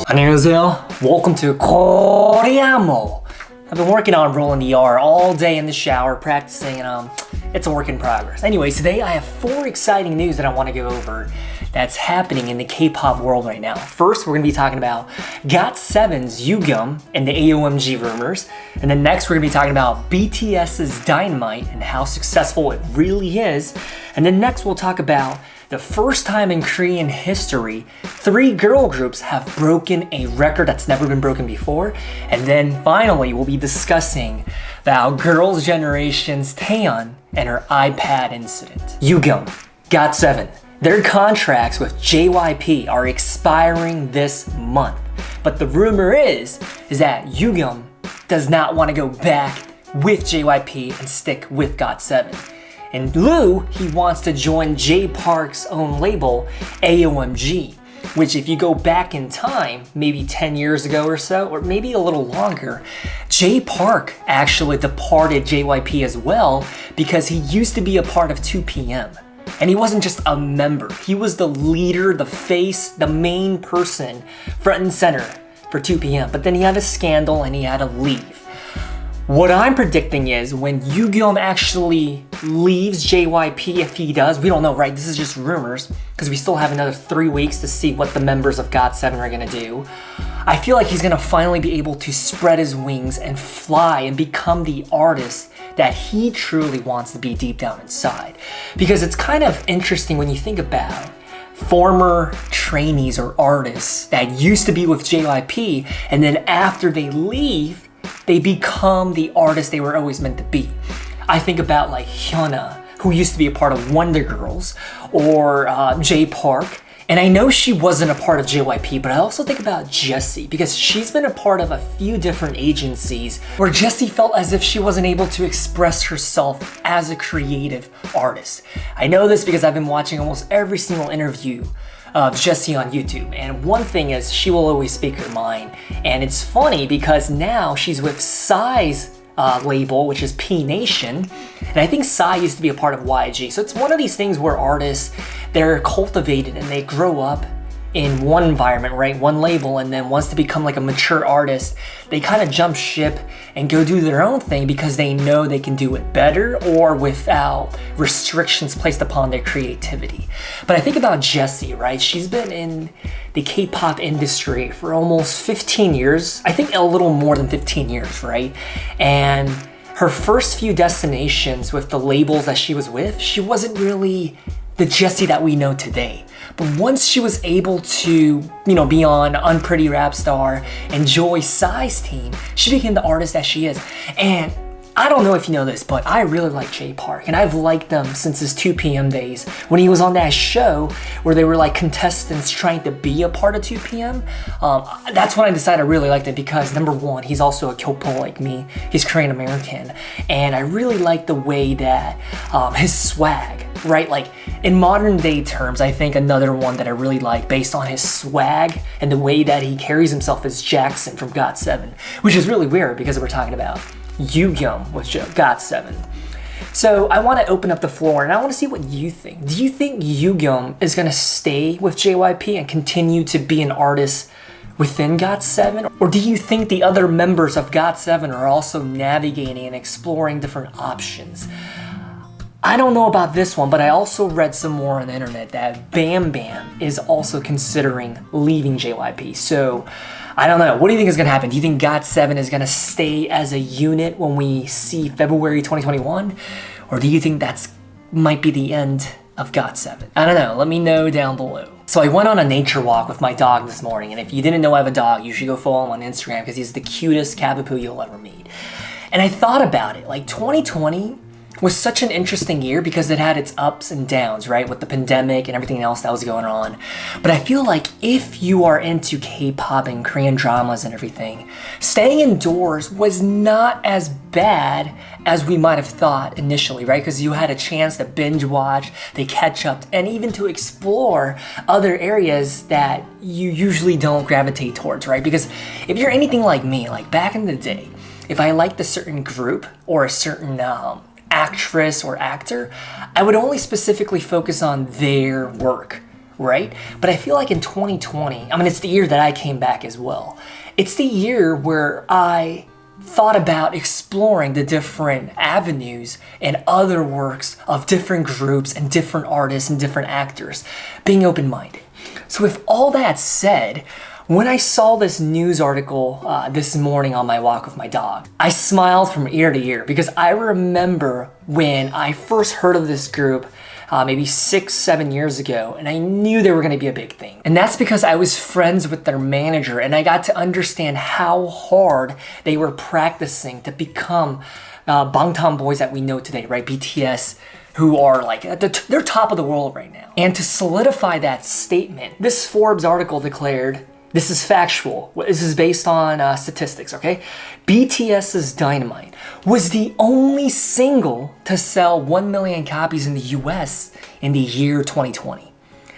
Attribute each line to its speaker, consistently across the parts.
Speaker 1: 안녕하세요. Welcome to Koreamo. I've been working on rolling the R all day in the shower, practicing, and it's a work in progress. Anyways, today I have 4 exciting news that I want to go over that's happening in the K-pop world right now. First, we're going to be talking about GOT7's Yugyeom and the AOMG rumors. And then next, we're going to be talking about BTS's Dynamite and how successful it really is. And then next, we'll talk about the first time in Korean history, 3 girl groups have broken a record that's never been broken before. And then finally, we'll be discussing about Girls' Generation's Taeyeon and her iPad incident. Yugyeom, GOT7. Their contracts with JYP are expiring this month. But the rumor is that Yugyeom does not want to go back with JYP and stick with GOT7. In lieu, he wants to join Jay Park's own label, AOMG, which if you go back in time, maybe 10 years ago or so, or maybe a little longer, Jay Park actually departed JYP as well because he used to be a part of 2PM. And he wasn't just a member, he was the leader, the face, the main person, front and center for 2PM. But then he had a scandal and he had to leave. What I'm predicting is when Yugyeom actually leaves JYP, if he does, we don't know, right? This is just rumors because we still have another 3 weeks to see what the members of GOT7 are gonna do. I feel like he's gonna finally be able to spread his wings and fly and become the artist that he truly wants to be deep down inside. Because it's kind of interesting when you think about former trainees or artists that used to be with JYP and then after they leave, they become the artist they were always meant to be. I think about like Hyuna, who used to be a part of Wonder Girls, or Jay Park. And I know she wasn't a part of JYP, but I also think about Jessie because she's been a part of a few different agencies where Jessie felt as if she wasn't able to express herself as a creative artist. I know this because I've been watching almost every single interview of Jessie on YouTube, and one thing is she will always speak her mind. And it's funny because now she's with Psy's label, which is P Nation, and I think Psy used to be a part of YG. So it's one of these things where artists, they're cultivated and they grow up in one environment, right? One label, and then once they become like a mature artist, they kind of jump ship and go do their own thing because they know they can do it better or without restrictions placed upon their creativity. But I think about Jessie, right? She's been in the K-pop industry for almost 15 years. I think a little more than 15 years, right? And her first few destinations with the labels that she was with, she wasn't really the Jessie that we know today. But once she was able to, be on Unpretty Rap Star and join Psy's team, she became the artist that she is. And I don't know if you know this, but I really like Jay Park, and I've liked them since his 2PM days. When he was on that show where they were like contestants trying to be a part of 2PM, that's when I decided I really liked it because number one, he's also a Kpop like me. He's Korean American, and I really like the way that his swag, right? Like in modern day terms, I think another one that I really like based on his swag and the way that he carries himself is Jackson from GOT7, which is really weird because we're talking about Yugyeom with GOT7. So I want to open up the floor and I want to see what you think. Do you think Yugyeom is going to stay with JYP and continue to be an artist within GOT7? Or do you think the other members of GOT7 are also navigating and exploring different options? I don't know about this one, but I also read some more on the internet that BamBam is also considering leaving JYP. So I don't know. What do you think is going to happen? Do you think GOT7 is going to stay as a unit when we see February 2021? Or do you think that's might be the end of GOT7? I don't know. Let me know down below. So I went on a nature walk with my dog this morning, and if you didn't know I have a dog, you should go follow him on Instagram because he's the cutest Cavapoo you'll ever meet. And I thought about it. Like 2020 was such an interesting year because it had its ups and downs, right? With the pandemic and everything else that was going on. But I feel like if you are into K-pop and Korean dramas and everything, staying indoors was not as bad as we might have thought initially, right? Because you had a chance to binge watch, to catch up, and even to explore other areas that you usually don't gravitate towards, right? Because if you're anything like me, like back in the day, if I liked a certain group or a certain actress or actor, I would only specifically focus on their work, right? But I feel like in 2020, I mean, it's the year that I came back as well. It's the year where I thought about exploring the different avenues and other works of different groups and different artists and different actors, being open-minded. So with all that said, when I saw this news article this morning on my walk with my dog, I smiled from ear to ear because I remember when I first heard of this group maybe 6-7 years ago, and I knew they were going to be a big thing. And that's because I was friends with their manager, and I got to understand how hard they were practicing to become Bangtan boys that we know today, right? BTS, who are like, they're top of the world right now. And to solidify that statement, this Forbes article declared, this is factual, this is based on statistics, okay? BTS's Dynamite was the only single to sell 1 million copies in the US in the year 2020.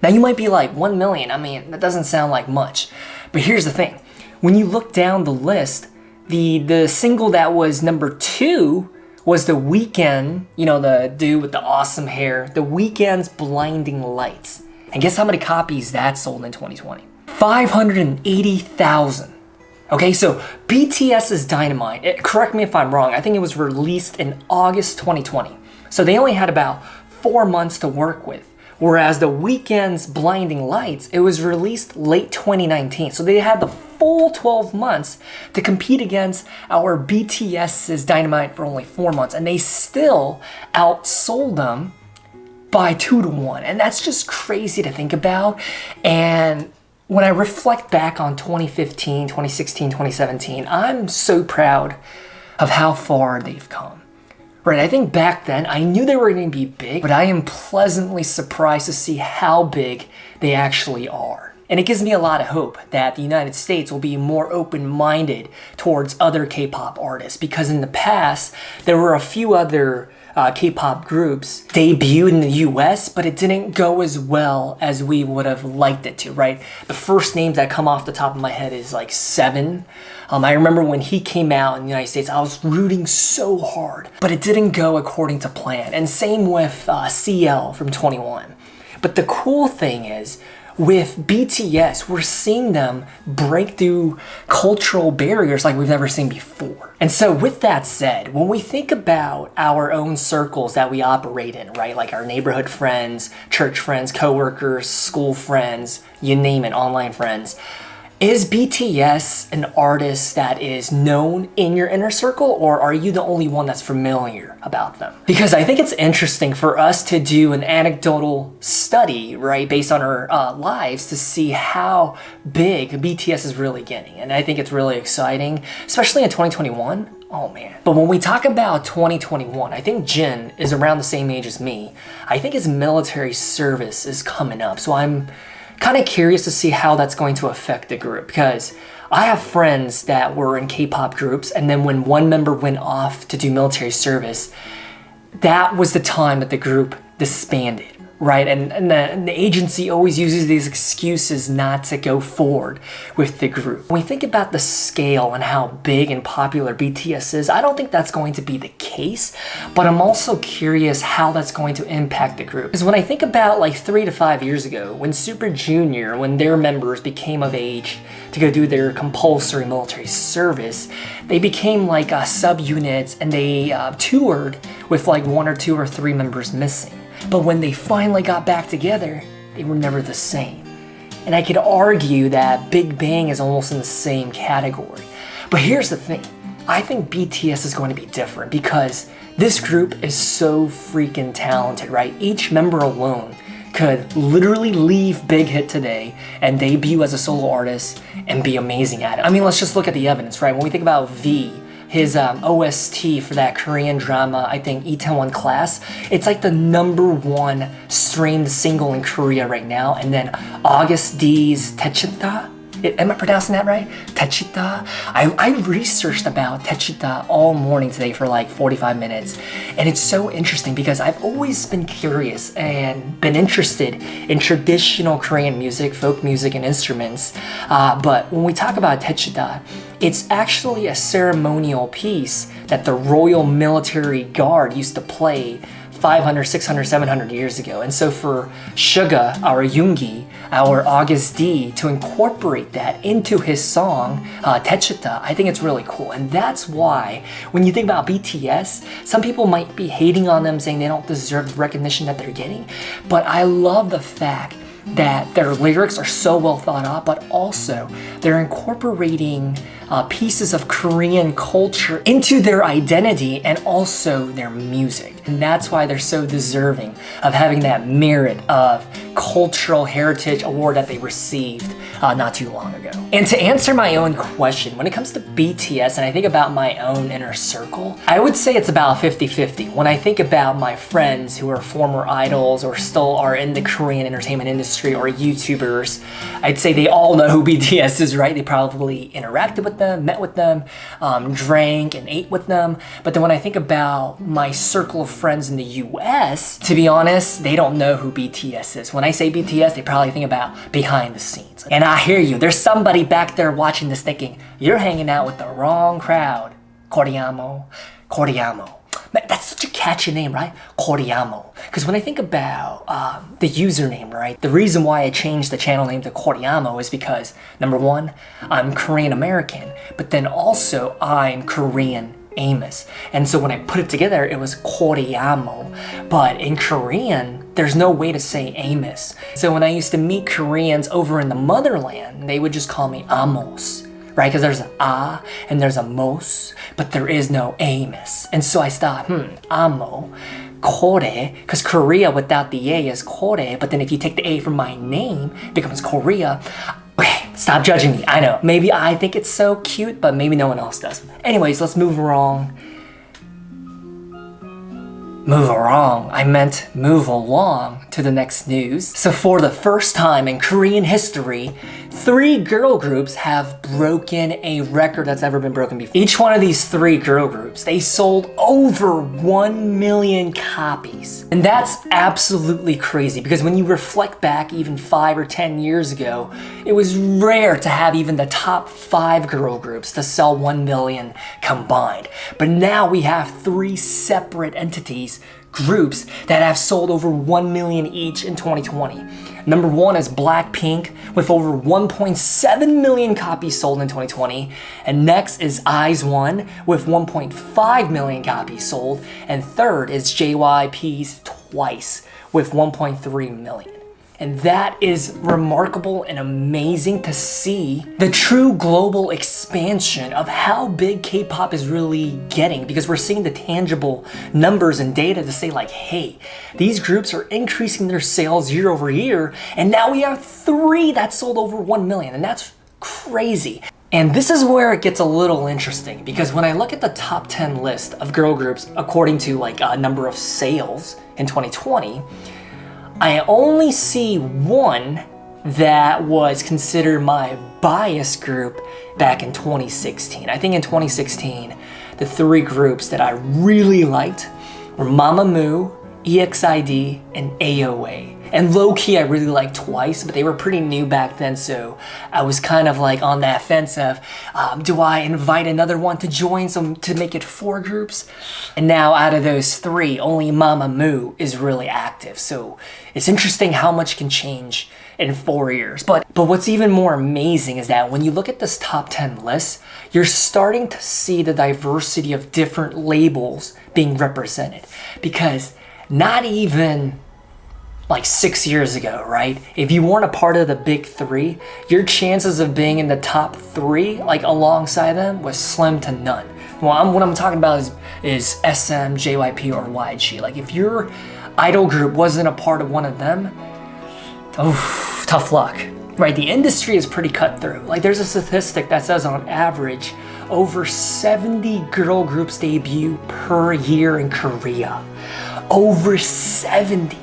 Speaker 1: Now you might be like, 1 million, I mean, that doesn't sound like much. But here's the thing, when you look down the list, the single that was number 2 was The Weeknd, you know, the dude with the awesome hair, The Weeknd's Blinding Lights. And guess how many copies that sold in 2020? 580,000. Okay, so BTS's Dynamite, correct me if I'm wrong, I think it was released in August 2020. So they only had about 4 months to work with. Whereas The Weeknd's Blinding Lights, it was released late 2019. So they had the full 12 months to compete against our BTS's Dynamite for only 4 months. And they still outsold them by 2-1. And that's just crazy to think about. And when I reflect back on 2015, 2016, 2017, I'm so proud of how far they've come. Right, I think back then, I knew they were going to be big, but I am pleasantly surprised to see how big they actually are. And it gives me a lot of hope that the United States will be more open-minded towards other K-pop artists, because in the past, there were a few other K-pop groups debuted in the US, but it didn't go as well as we would have liked it to, right? The first names that come off the top of my head is like 7. I remember when he came out in the United States, I was rooting so hard, but it didn't go according to plan. And same with CL from 21. But the cool thing is, with BTS, we're seeing them break through cultural barriers like we've never seen before. And so with that said, when we think about our own circles that we operate in, right? Like our neighborhood friends, church friends, coworkers, school friends, you name it, online friends, is BTS an artist that is known in your inner circle, or are you the only one that's familiar about them? Because I think it's interesting for us to do an anecdotal study, right, based on our lives to see how big BTS is really getting. And I think it's really exciting, especially in 2021. Oh man. But when we talk about 2021, I think Jin is around the same age as me. I think his military service is coming up. So I'm kind of curious to see how that's going to affect the group, because I have friends that were in K-pop groups, and then when one member went off to do military service, that was the time that the group disbanded, right? And the agency always uses these excuses not to go forward with the group. When we think about the scale and how big and popular BTS is, I don't think that's going to be the case, but I'm also curious how that's going to impact the group. Because when I think about like 3 to 5 years ago, when Super Junior, when their members became of age to go do their compulsory military service, they became like subunits, and they toured with like 1 or 2 or 3 members missing. But when they finally got back together, they were never the same. And I could argue that Big Bang is almost in the same category. But here's the thing, I think BTS is going to be different because this group is so freaking talented, right? Each member alone could literally leave Big Hit today and debut as a solo artist and be amazing at it. I mean, let's just look at the evidence, right? When we think about V, his OST for that Korean drama, I think Itaewon Class, it's like the #1 streamed single in Korea right now. And then August D's Techita, am I pronouncing that right? Techita. I researched about Techita all morning today for like 45 minutes. And it's so interesting because I've always been curious and been interested in traditional Korean music, folk music, and instruments. But when we talk about Techita, it's actually a ceremonial piece that the Royal Military Guard used to play 500, 600, 700 years ago. And so for Suga, our Yoongi, our August D, to incorporate that into his song, Taechita, I think it's really cool. And that's why when you think about BTS, some people might be hating on them, saying they don't deserve the recognition that they're getting. But I love the fact that their lyrics are so well thought out, but also they're incorporating pieces of Korean culture into their identity and also their music. And that's why they're so deserving of having that merit of Cultural Heritage Award that they received not too long ago. And to answer my own question, when it comes to BTS and I think about my own inner circle, I would say it's about 50-50. When I think about my friends who are former idols or still are in the Korean entertainment industry or YouTubers, I'd say they all know who BTS is, right? They probably interacted with them, met with them, drank and ate with them. But then when I think about my circle of friends in the US, to be honest, they don't know who BTS is. When I say BTS, they probably think about behind the scenes. And I hear you, there's somebody back there watching this thinking, you're hanging out with the wrong crowd. Koreamo, Koreamo. Man, that's such a catchy name, right? Koreamo. Because when I think about the username, right? The reason why I changed the channel name to Koreamo is because, number one, I'm Korean American, but then also I'm Korean Amos. And so when I put it together, it was Koreamo. But in Korean, there's no way to say Amos. So when I used to meet Koreans over in the motherland, they would just call me Amos. Right? Because there's an A and there's a Mos, but there is no Amos. And so I thought, Amo, Kore, because Korea without the A is Kore, but then if you take the A from my name, it becomes Korea. Okay, stop judging me. I know. Maybe I think it's so cute, but maybe no one else does. Anyways, let's move along. Move along. I meant move along to the next news. So for the first time in Korean history, 3 girl groups have broken a record that's never been broken before. Each one of these 3 girl groups, they sold over 1 million copies. And that's absolutely crazy because when you reflect back even 5 or 10 years ago, it was rare to have even the top 5 girl groups to sell 1 million combined. But now we have 3 separate entities, groups that have sold over 1 million each in 2020. Number 1 is Blackpink with over 1.7 million copies sold in 2020. And next is IZ*ONE with 1.5 million copies sold. And third is JYP's Twice with 1.3 million. And that is remarkable and amazing to see the true global expansion of how big K-pop is really getting, because we're seeing the tangible numbers and data to say like, hey, these groups are increasing their sales year over year, and now we have 3 that sold over 1 million, and that's crazy. And this is where it gets a little interesting, because when I look at the top 10 list of girl groups according to like a number of sales in 2020, I only see one that was considered my bias group back in 2016. I think in 2016, the 3 groups that I really liked were Mamamoo, EXID, and AOA. And low-key, I really liked Twice, but they were pretty new back then, so I was kind of like on that fence of, do I invite another one to join to make it 4 groups? And now out of those 3, only Mamamoo is really active. So it's interesting how much can change in 4 years. But what's even more amazing is that when you look at this top 10 list, you're starting to see the diversity of different labels being represented. Because not even like 6 years ago, right? If you weren't a part of the big 3, your chances of being in the top 3, like alongside them, was slim to none. Well, what I'm talking about is SM, JYP, or YG. Like if your idol group wasn't a part of one of them, oh, tough luck, right? The industry is pretty cutthroat. Like there's a statistic that says on average, over 70 girl groups debut per year in Korea. Over 70.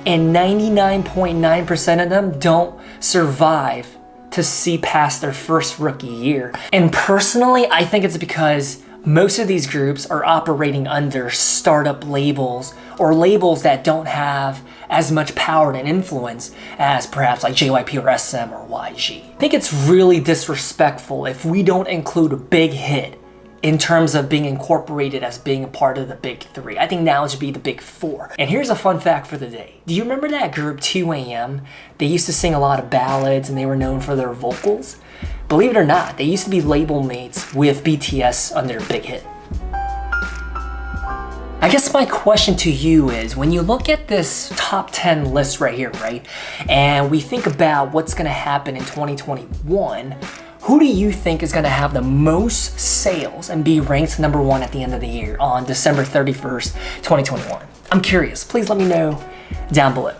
Speaker 1: And 99.9% of them don't survive to see past their first rookie year. And personally, I think it's because most of these groups are operating under startup labels or labels that don't have as much power and influence as perhaps like JYP or SM or YG. I think it's really disrespectful if we don't include a big hit in terms of being incorporated as being a part of the big three. I think now it should be the big four. And here's a fun fact for the day. Do you remember that group 2AM? They used to sing a lot of ballads and they were known for their vocals. Believe it or not, they used to be label mates with BTS on their big hit. I guess my question to you is, when you look at this top 10 list right here, right? And we think about what's gonna happen in 2021, who do you think is gonna have the most sales and be ranked number one at the end of the year on December 31st, 2021? I'm curious, please let me know down below.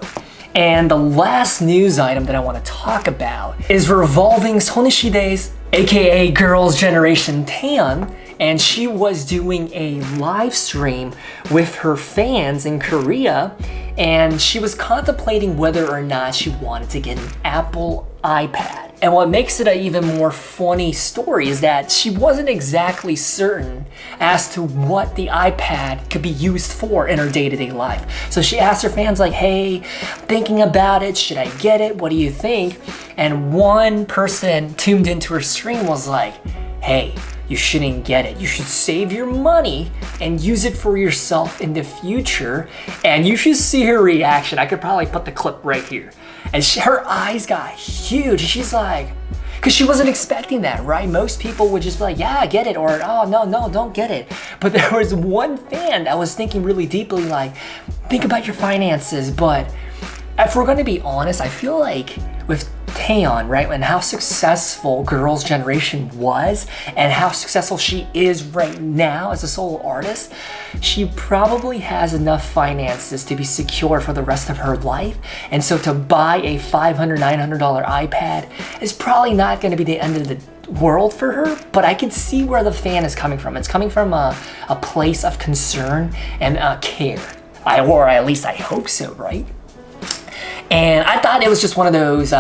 Speaker 1: And the last news item that I wanna talk about is revolving Sonishide's, AKA Girls' Generation Taeyeon, and she was doing a live stream with her fans in Korea, and she was contemplating whether or not she wanted to get an Apple iPad. And what makes it an even more funny story is that she wasn't exactly certain as to what the iPad could be used for in her day-to-day life. So she asked her fans like, hey, thinking about it, should I get it? What do you think? And one person tuned into her stream was like, hey, you shouldn't get it. You should save your money and use it for yourself in the future. And you should see her reaction. I could probably put the clip right here. And her eyes got huge. She's like, because she wasn't expecting that, right? Most people would just be like, yeah, I get it. Or, oh, no, don't get it. But there was one fan that was thinking really deeply like, think about your finances. But if we're gonna be honest, I feel like with Taeyeon, right, and how successful Girls' Generation was and how successful she is right now as a solo artist, she probably has enough finances to be secure for the rest of her life. And so to buy a $500, $900 iPad is probably not going to be the end of the world for her, but I can see where the fan is coming from. It's coming from a place of concern and care, or at least I hope so, right? And I thought it was just one of those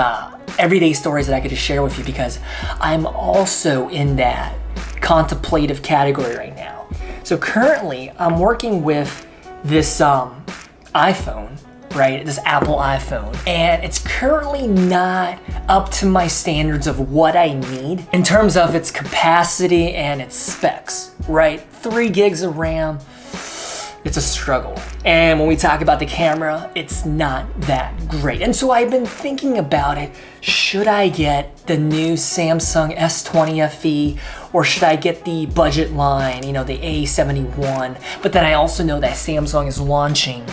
Speaker 1: everyday stories that I could just share with you because I'm also in that contemplative category right now. So currently I'm working with this iPhone, right? This Apple iPhone, and it's currently not up to my standards of what I need in terms of its capacity and its specs, right? 3 gigs of RAM, it's a struggle. And when we talk about the camera, it's not that great. And so I've been thinking about it. Should I get the new Samsung S20 FE or should I get the budget line, you know, the A71? But then I also know that Samsung is launching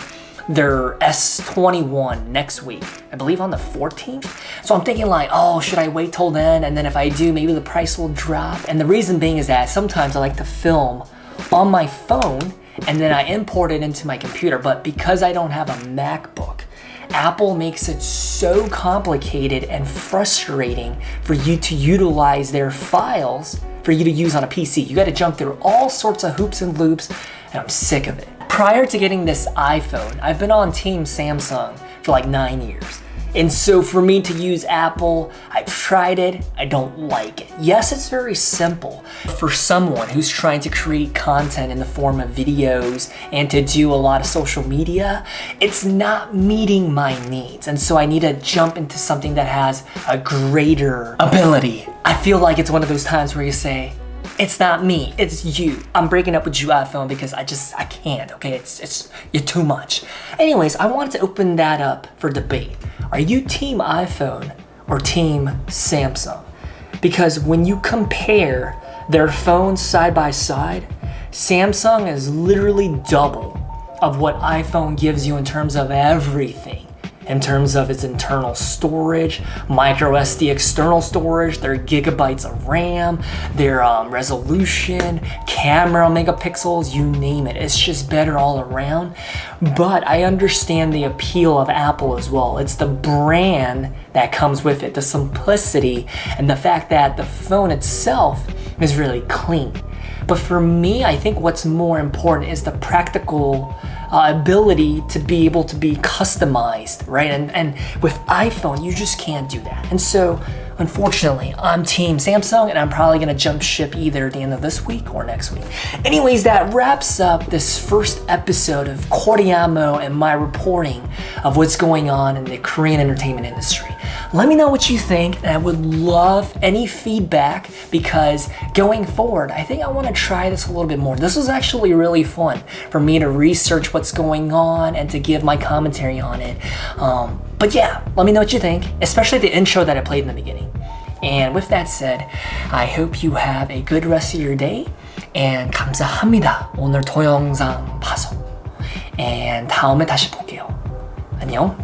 Speaker 1: their S21 next week, I believe on the 14th. So I'm thinking like, oh, should I wait till then? And then if I do, maybe the price will drop. And the reason being is that sometimes I like to film on my phone and then I import it into my computer. But because I don't have a MacBook, Apple makes it so complicated and frustrating for you to utilize their files for you to use on a PC. You gotta jump through all sorts of hoops and loops, and I'm sick of it. Prior to getting this iPhone, I've been on Team Samsung for like 9 years. And so for me to use Apple, I've tried it, I don't like it. Yes, it's very simple. For someone who's trying to create content in the form of videos and to do a lot of social media, it's not meeting my needs. And so I need to jump into something that has a greater ability. I feel like it's one of those times where you say, it's not me, it's you. I'm breaking up with you, iPhone, because I can't, okay? It's you're too much. Anyways, I wanted to open that up for debate. Are you team iPhone or team Samsung? Because when you compare their phones side by side, Samsung is literally double of what iPhone gives you in terms of everything. In terms of its internal storage, micro SD external storage, their gigabytes of RAM, their resolution, camera megapixels, you name it. It's just better all around. But I understand the appeal of Apple as well. It's the brand that comes with it, the simplicity, and the fact that the phone itself is really clean. But for me, I think what's more important is the practical ability to be able to be customized, right? And with iPhone, you just can't do that. And so, unfortunately, I'm team Samsung and I'm probably gonna jump ship either at the end of this week or next week. Anyways, that wraps up this first episode of Koreamo and my reporting of what's going on in the Korean entertainment industry. let me know what you think, and I would love any feedback because going forward, I think I want to try this a little bit more. This was actually really fun for me to research what's going on and to give my commentary on it. But yeah, let me know what you think, especially the intro that I played in the beginning. And with that said, I hope you have a good rest of your day. And 감사합니다. 오늘 동영상 봐서. And 다음에 다시 볼게요. 안녕.